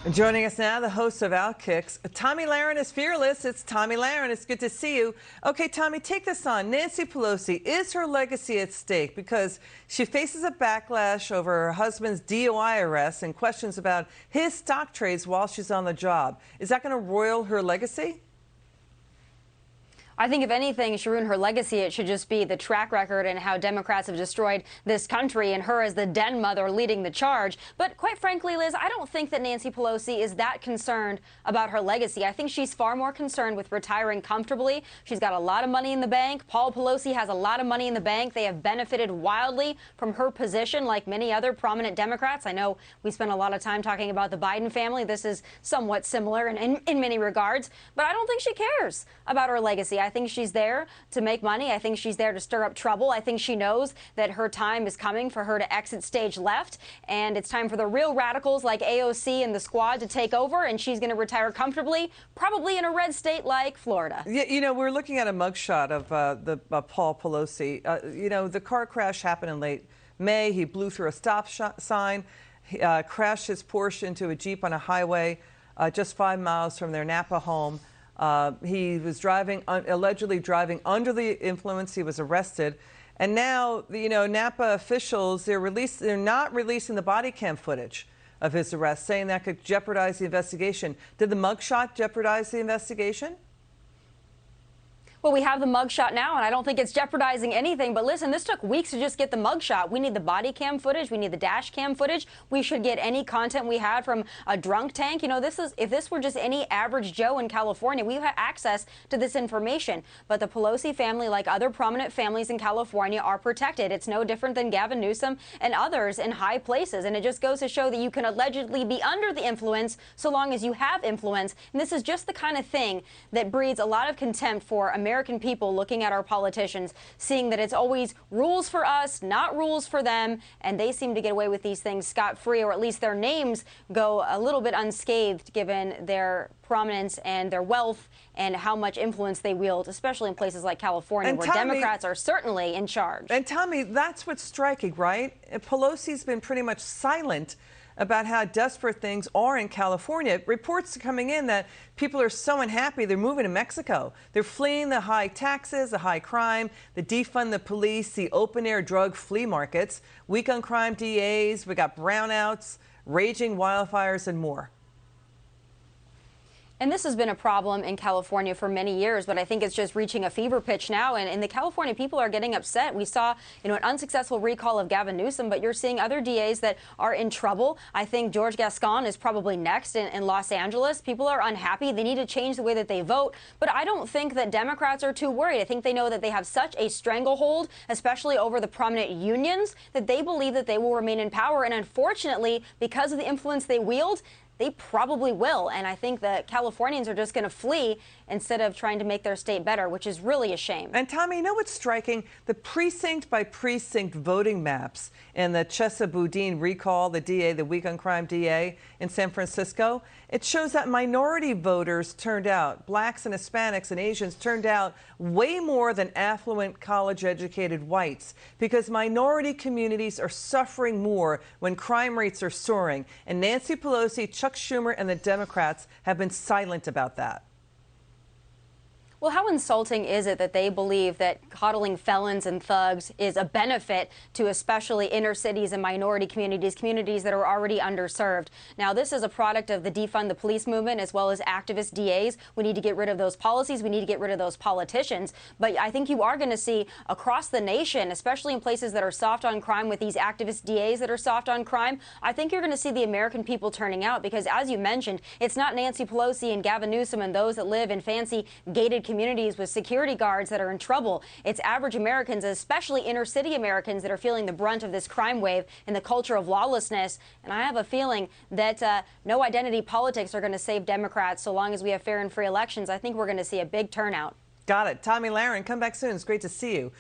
And joining us now, the host of Outkicks, Tomi Lahren is fearless. It's Tomi Lahren. It's good to see you. Okay, Tomi, take this on. Nancy Pelosi, is her legacy at stake? Because she faces a backlash over her husband's DUI arrest and questions about his stock trades while she's on the job. Is that going to roil her legacy? I think if anything should ruin her legacy, it should just be the track record and how Democrats have destroyed this country and her as the den mother leading the charge. But quite frankly, Liz, I don't think that Nancy Pelosi is that concerned about her legacy. I think she's far more concerned with retiring comfortably. She's got a lot of money in the bank. Paul Pelosi has a lot of money in the bank. They have benefited wildly from her position, like many other prominent Democrats. I know we spent a lot of time talking about the Biden family. This is somewhat similar in many regards. But I don't think she cares about her legacy. I think she's there to make money. I think she's there to stir up trouble. I think she knows that her time is coming for her to exit stage left, and it's time for the real radicals like AOC and the squad to take over, and she's going to retire comfortably, probably in a red state like Florida. Yeah, you know, we're looking at a mugshot of Paul Pelosi. You know, the car crash happened in late May. He blew through a stop sign, crashed his Porsche into a Jeep on a highway just 5 miles from their Napa home. He was allegedly driving under the influence. He was arrested. And now, you know, Napa officials, they're not releasing the body cam footage of his arrest, saying that could jeopardize the investigation. Did the mugshot jeopardize the investigation? Well, we have the mugshot now, and I don't think it's jeopardizing anything. But listen, this took weeks to just get the mugshot. We need the body cam footage. We need the dash cam footage. We should get any content we had from a drunk tank. You know, if this were just any average Joe in California, we had access to this information. But the Pelosi family, like other prominent families in California, are protected. It's no different than Gavin Newsom and others in high places. And it just goes to show that you can allegedly be under the influence so long as you have influence. And this is just the kind of thing that breeds a lot of contempt for American people looking at our politicians, seeing that it's always rules for us, not rules for them, and they seem to get away with these things scot-free, or at least their names go a little bit unscathed given their prominence and their wealth and how much influence they wield, especially in places like California, where Democrats are certainly in charge. And Tomi, that's what's striking, right? Pelosi's been pretty much silent about how desperate things are in California. Reports are coming in that people are so unhappy they're moving to Mexico. They're fleeing the high taxes, the high crime, the defund the police, the open-air drug flea markets, weak on crime DAs, we got brownouts, raging wildfires, and more. And this has been a problem in California for many years, but I think it's just reaching a fever pitch now. And the California people are getting upset. We saw, you know, an unsuccessful recall of Gavin Newsom, but you're seeing other DAs that are in trouble. I think George Gascon is probably next in Los Angeles. People are unhappy. They need to change the way that they vote. But I don't think that Democrats are too worried. I think they know that they have such a stranglehold, especially over the prominent unions, that they believe that they will remain in power. And unfortunately, because of the influence they wield, they probably will. And I think that Californians are just going to flee instead of trying to make their state better, which is really a shame. And Tomi, you know what's striking? The precinct by precinct voting maps in the Chesa Boudin recall, the DA, the weak on crime DA in San Francisco, it shows that minority voters turned out, blacks and Hispanics and Asians turned out way more than affluent college-educated whites, because minority communities are suffering more when crime rates are soaring. And Nancy Pelosi, Chuck Schumer, and the Democrats have been silent about that. Well, how insulting is it that they believe that coddling felons and thugs is a benefit to especially inner cities and minority communities, communities that are already underserved? Now, this is a product of the defund the police movement as well as activist DAs. We need to get rid of those policies. We need to get rid of those politicians. But I think you are going to see across the nation, especially in places that are soft on crime with these activist DAs that are soft on crime, I think you're going to see the American people turning out because, as you mentioned, it's not Nancy Pelosi and Gavin Newsom and those that live in fancy gated communities with security guards that are in trouble. It's average Americans, especially inner city Americans, that are feeling the brunt of this crime wave and the culture of lawlessness. And I have a feeling that no identity politics are going to save Democrats so long as we have fair and free elections. I think we're going to see a big turnout. Got it. Tomi Lahren, come back soon. It's great to see you.